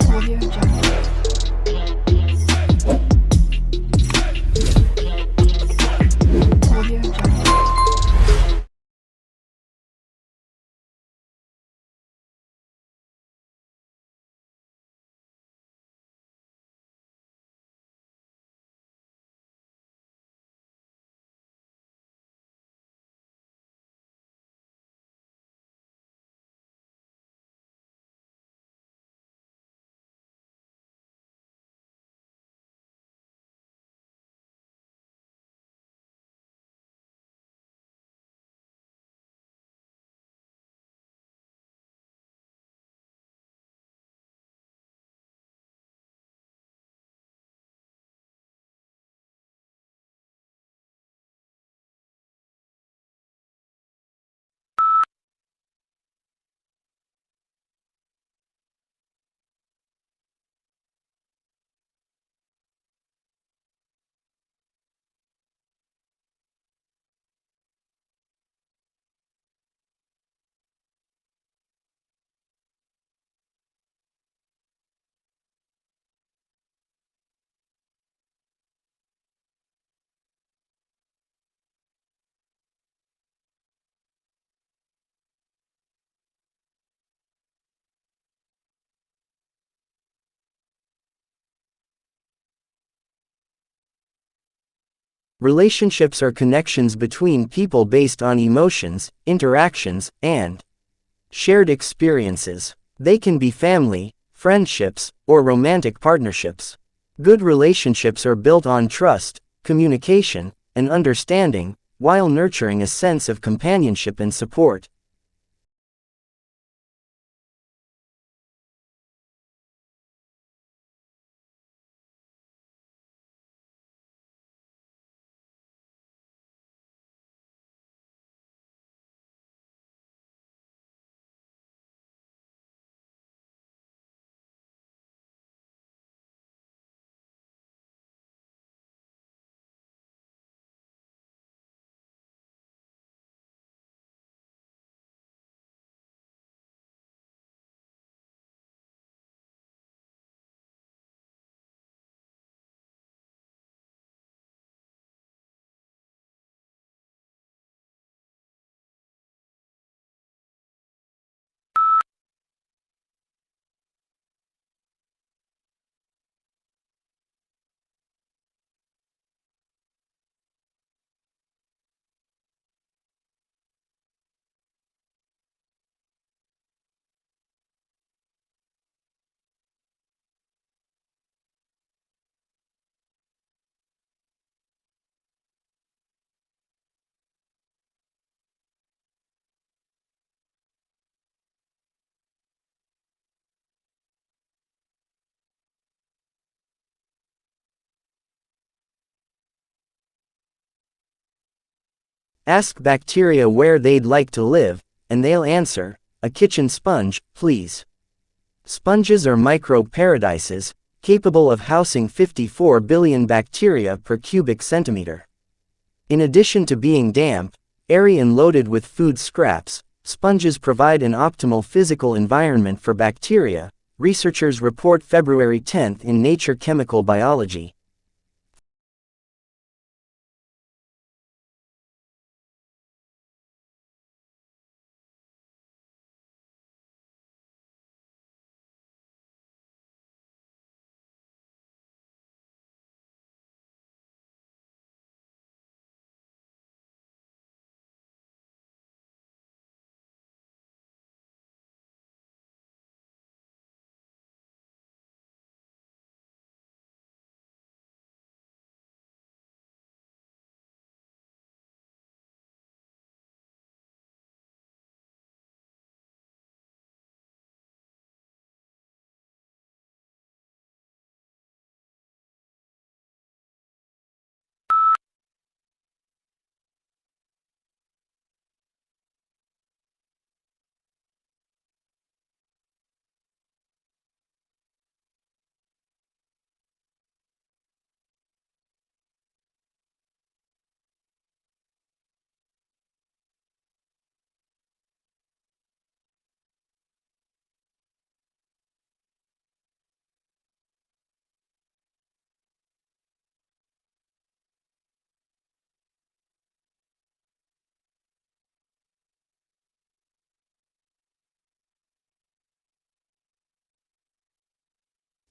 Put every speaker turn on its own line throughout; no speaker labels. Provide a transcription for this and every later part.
Audio Jungle. Audio Jungle.
Relationships are connections between people based on emotions, interactions, and shared experiences. They can be family, friendships, or romantic partnerships. Good relationships are built on trust, communication, and understanding, while nurturing a sense of companionship and support. Ask bacteria where they'd like to live, and they'll answer, "A kitchen sponge, please." Sponges are micro-paradises, capable of housing 54 billion bacteria per cubic centimeter. In addition to being damp, airy and loaded with food scraps, sponges provide an optimal physical environment for bacteria, researchers report February 10 in Nature Chemical Biology.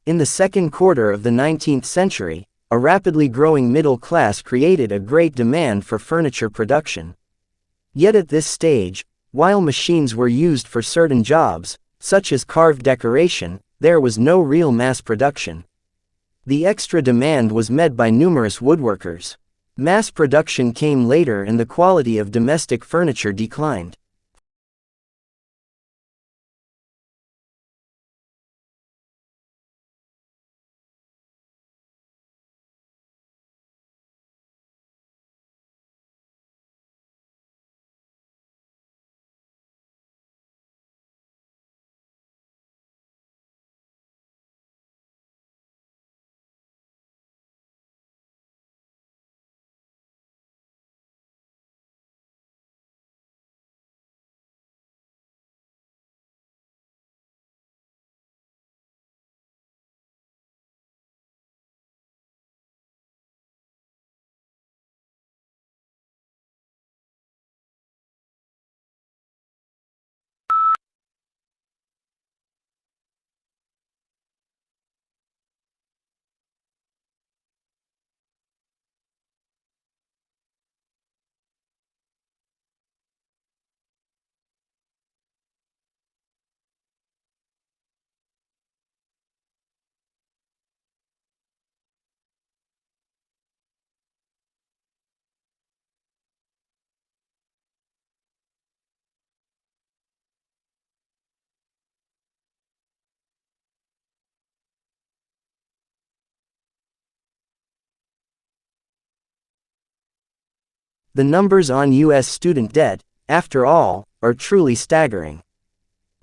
In the second quarter of the 19th century, a rapidly growing middle class created a great demand for furniture production. Yet at this stage, while machines were used for certain jobs, such as carved decoration, there was no real mass production. The extra demand was met by numerous woodworkers. Mass production came later and the quality of domestic furniture declined. The numbers on U.S. student debt, after all, are truly staggering.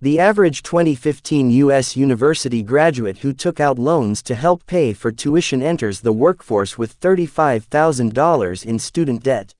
The average 2015 U.S. university graduate who took out loans to help pay for tuition enters the workforce with $35,000 in student debt.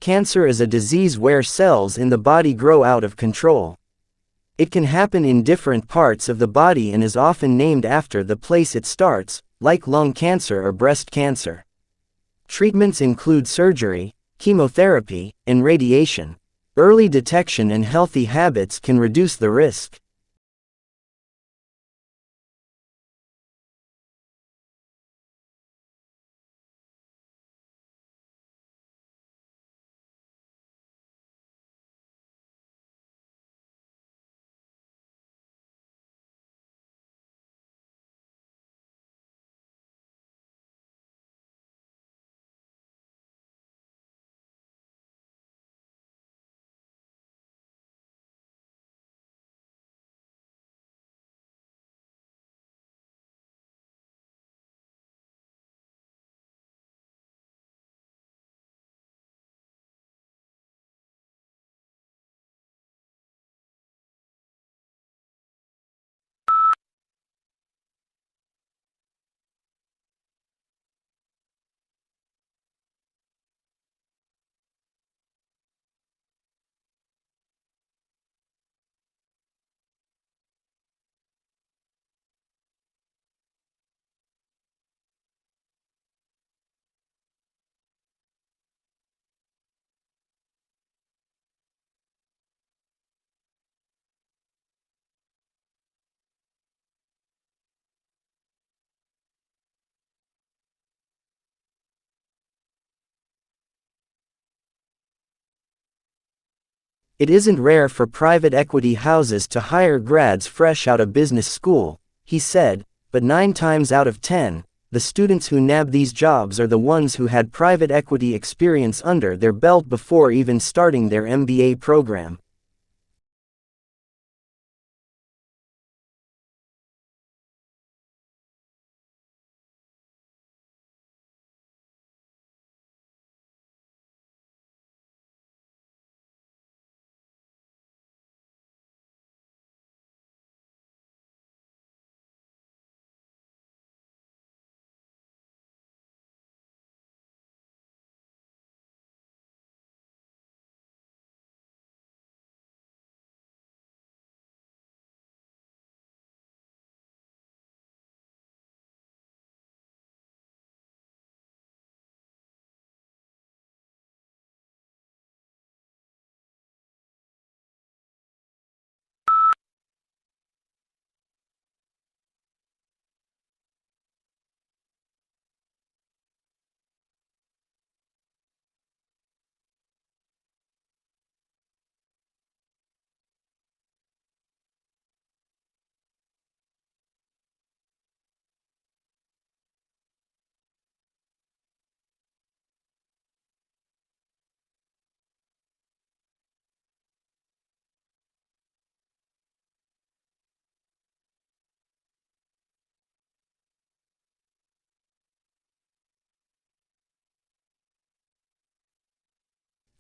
Cancer is a disease where cells in the body grow out of control. It can happen in different parts of the body and is often named after the place it starts, like lung cancer or breast cancer. Treatments include surgery, chemotherapy, and radiation. Early detection and healthy habits can reduce the risk. It isn't rare for private equity houses to hire grads fresh out of business school, he said, but 9 times out of 10, the students who nab these jobs are the ones who had private equity experience under their belt before even starting their MBA program.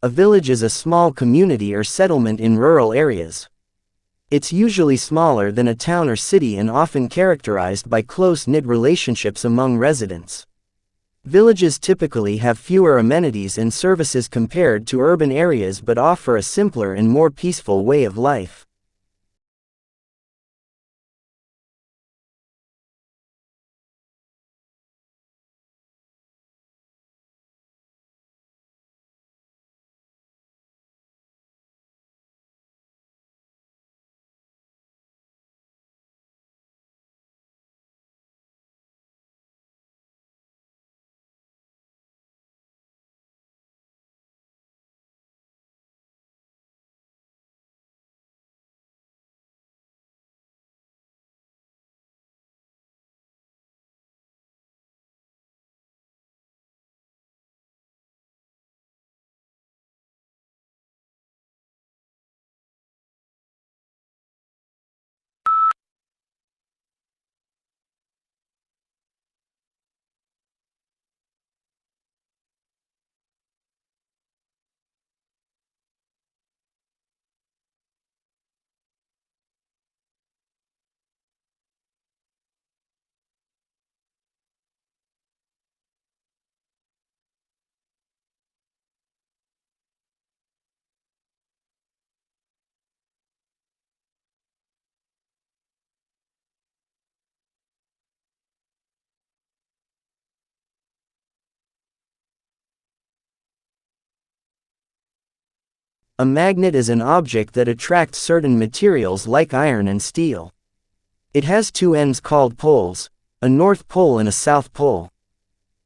A village is a small community or settlement in rural areas. It's usually smaller than a town or city and often characterized by close-knit relationships among residents. Villages typically have fewer amenities and services compared to urban areas but offer a simpler and more peaceful way of life. A magnet is an object that attracts certain materials like iron and steel. It has 2 ends called poles, a north pole and a south pole.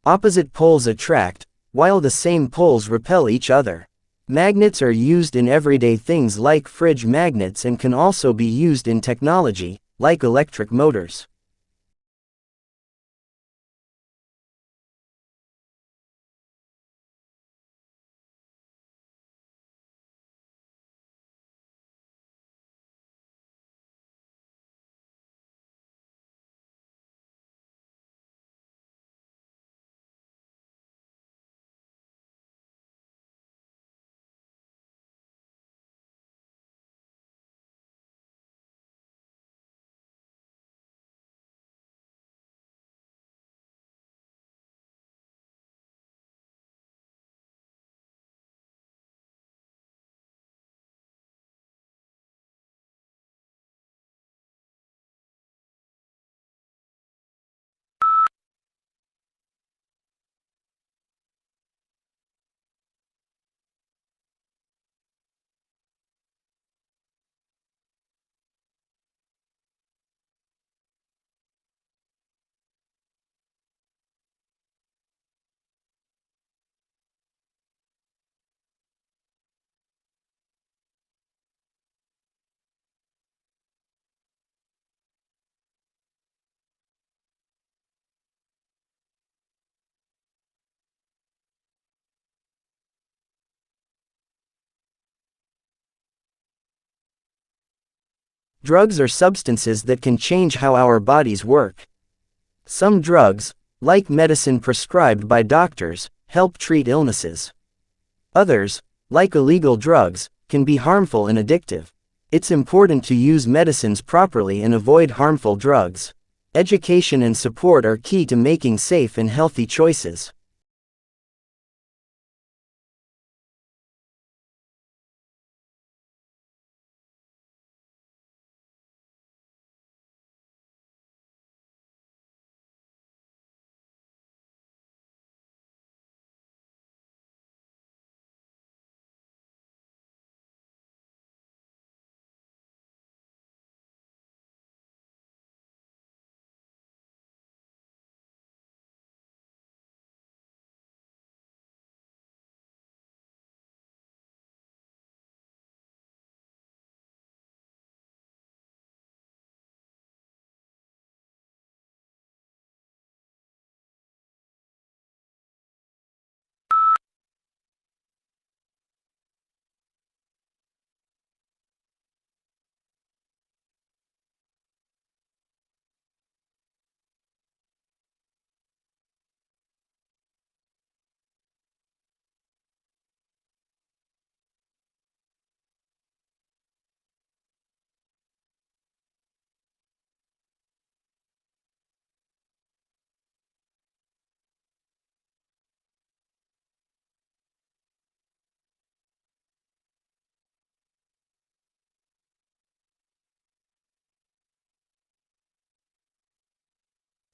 Opposite poles attract, while the same poles repel each other. Magnets are used in everyday things like fridge magnets and can also be used in technology, like electric motors. Drugs are substances that can change how our bodies work. Some drugs, like medicine prescribed by doctors, help treat illnesses. Others, like illegal drugs, can be harmful and addictive. It's important to use medicines properly and avoid harmful drugs. Education and support are key to making safe and healthy choices.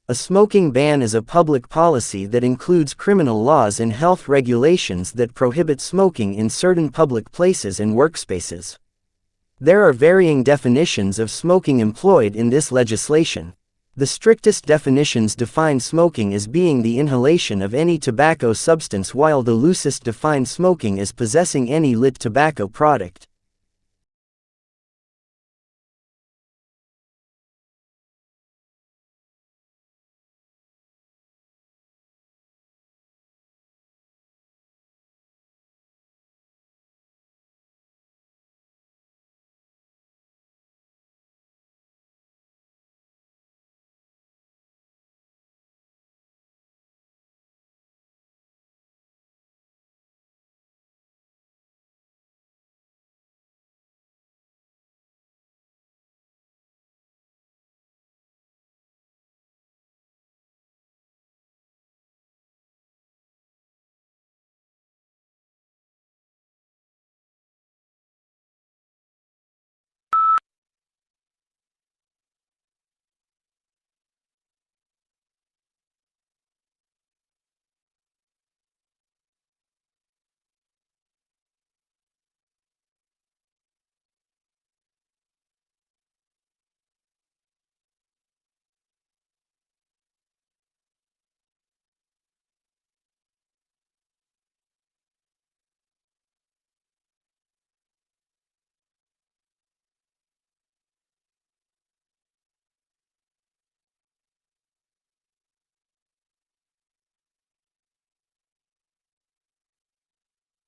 A smoking ban is a public policy that includes criminal laws and health regulations that prohibit smoking in certain public places and workspaces. There are varying definitions of smoking employed in this legislation. The strictest definitions define smoking as being the inhalation of any tobacco substance, while the loosest define smoking as possessing any lit tobacco product.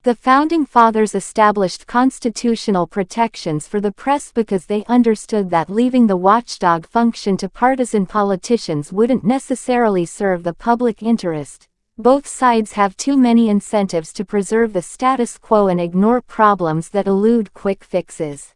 The Founding Fathers established constitutional protections for the press because they understood that leaving the watchdog function to partisan politicians wouldn't necessarily serve the public interest. Both sides have too many incentives to preserve the status quo and ignore problems that elude quick fixes.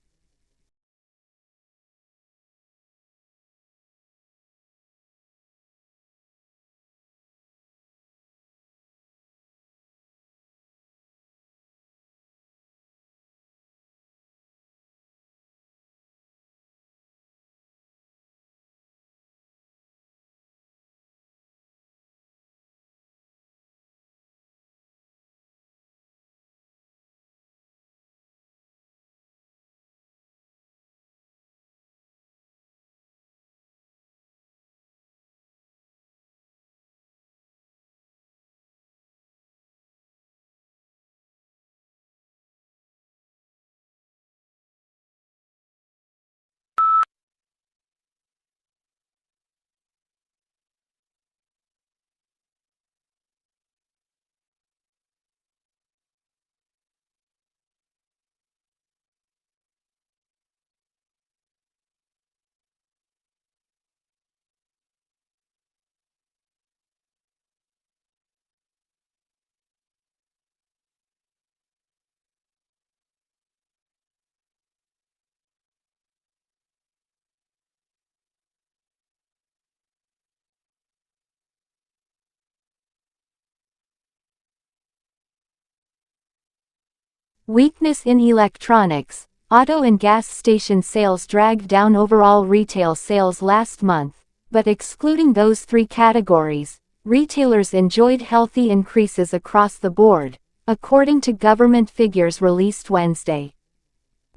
Weakness in electronics, auto and gas station sales dragged down overall retail sales last month, but excluding those three categories, retailers enjoyed healthy increases across the board, according to government figures released Wednesday.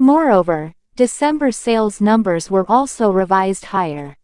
Moreover, December sales numbers were also revised higher.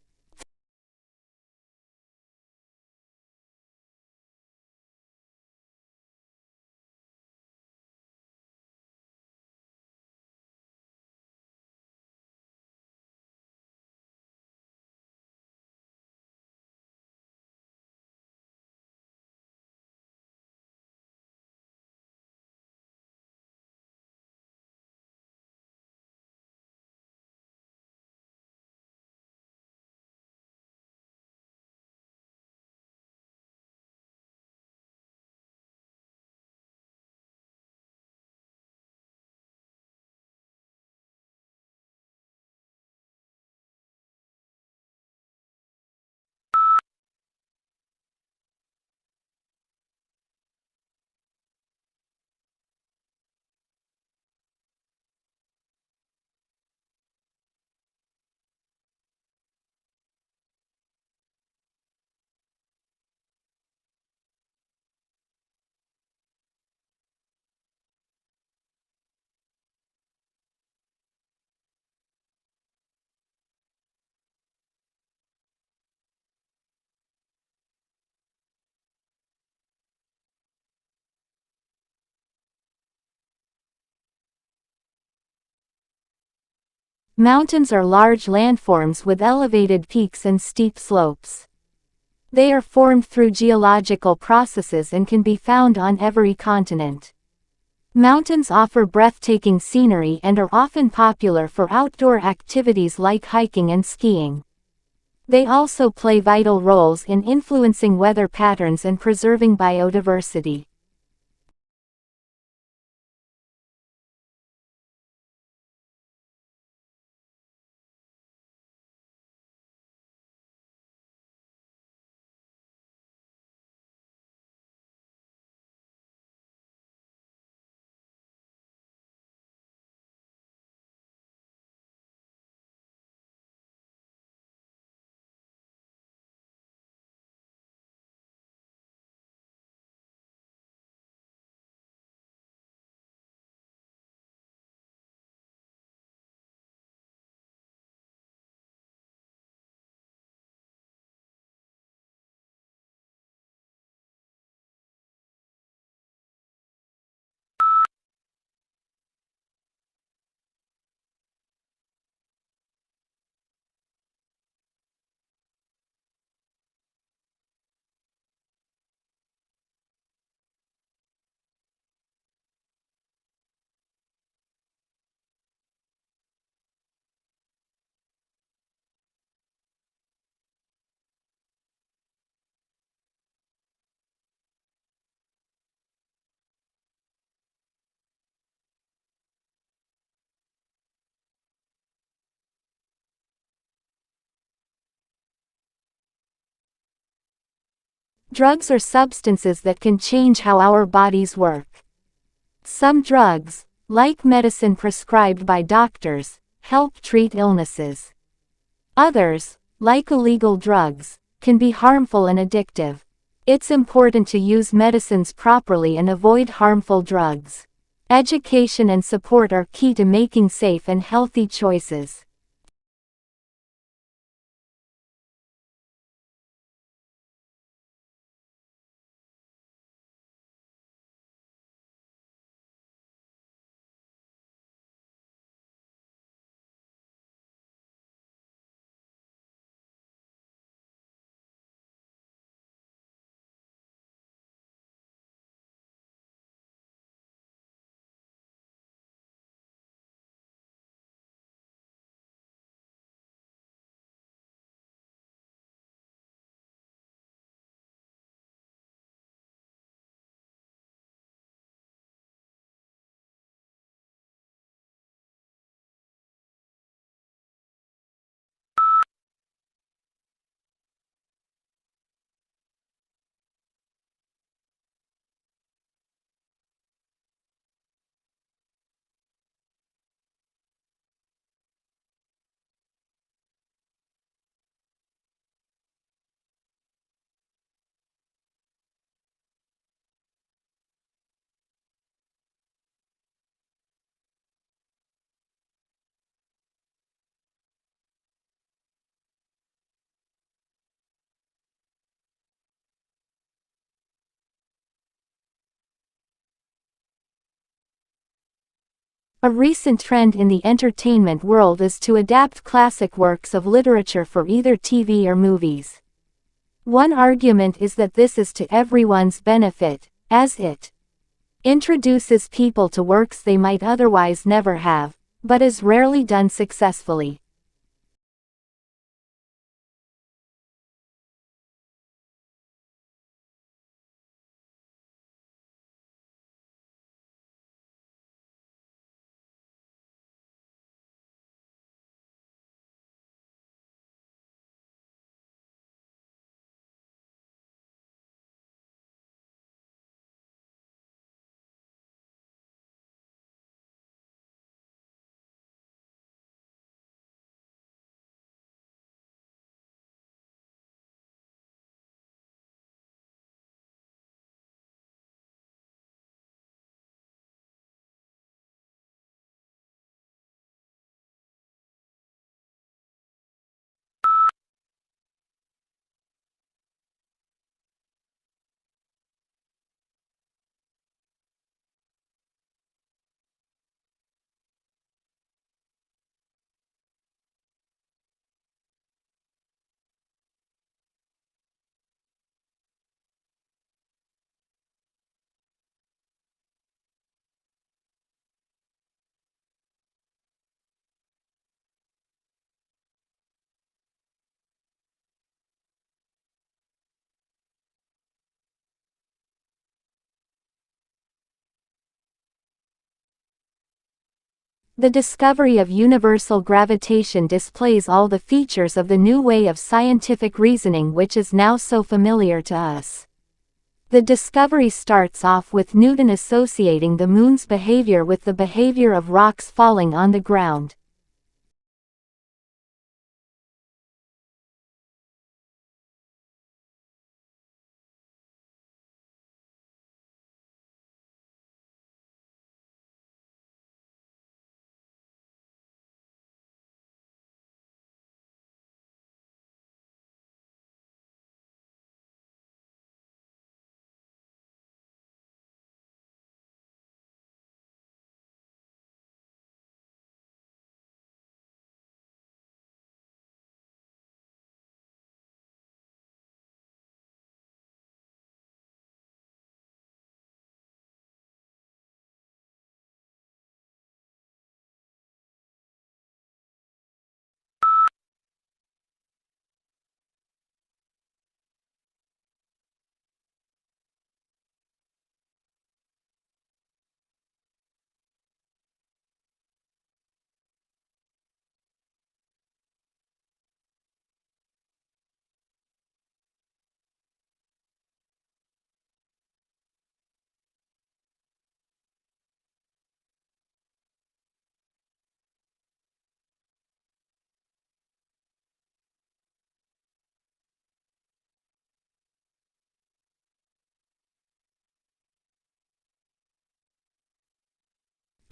Mountains are large landforms with elevated peaks and steep slopes. They are formed through geological processes and can be found on every continent. Mountains offer breathtaking scenery and are often popular for outdoor activities like hiking and skiing. They also play vital roles in influencing weather patterns and preserving biodiversity. Drugs are substances that can change how our bodies work. Some drugs, like medicine prescribed by doctors, help treat illnesses. Others, like illegal drugs, can be harmful and addictive. It's important to use medicines properly and avoid harmful drugs. Education and support are key to making safe and healthy choices. A recent trend in the entertainment world is to adapt classic works of literature for either TV or movies. One argument is that this is to everyone's benefit, as it introduces people to works they might otherwise never have, but is rarely done successfully. The discovery of universal gravitation displays all the features of the new way of scientific reasoning which is now so familiar to us. The discovery starts off with Newton associating the moon's behavior with the behavior of rocks falling on the ground.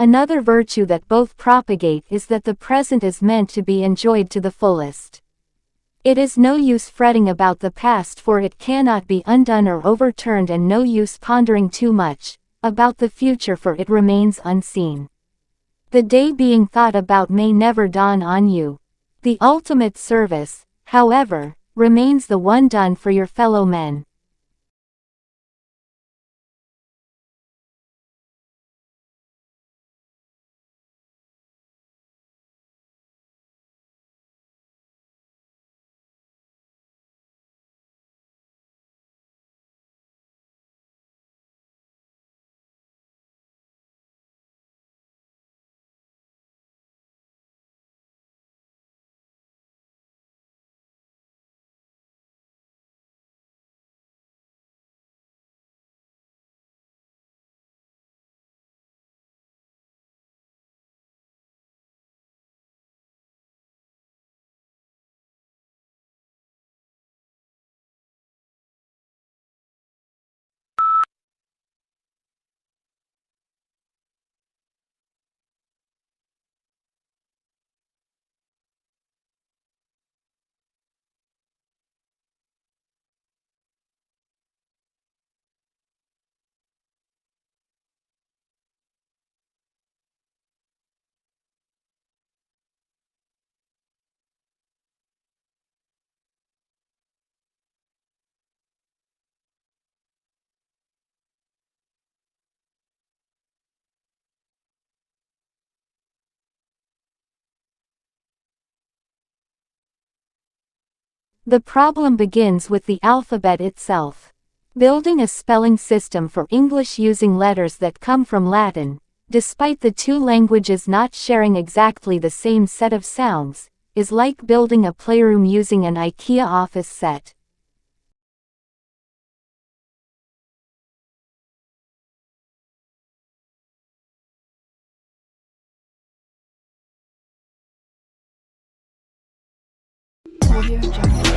Another virtue that both propagate is that the present is meant to be enjoyed to the fullest. It is no use fretting about the past, for it cannot be undone or overturned, and no use pondering too much about the future, for it remains unseen. The day being thought about may never dawn on you. The ultimate service, however, remains the one done for your fellow men. The problem begins with the alphabet itself. Building a spelling system for English using letters that come from Latin, despite the two languages not sharing exactly the same set of sounds, is like building a playroom using an IKEA office set.
Audio Jungle.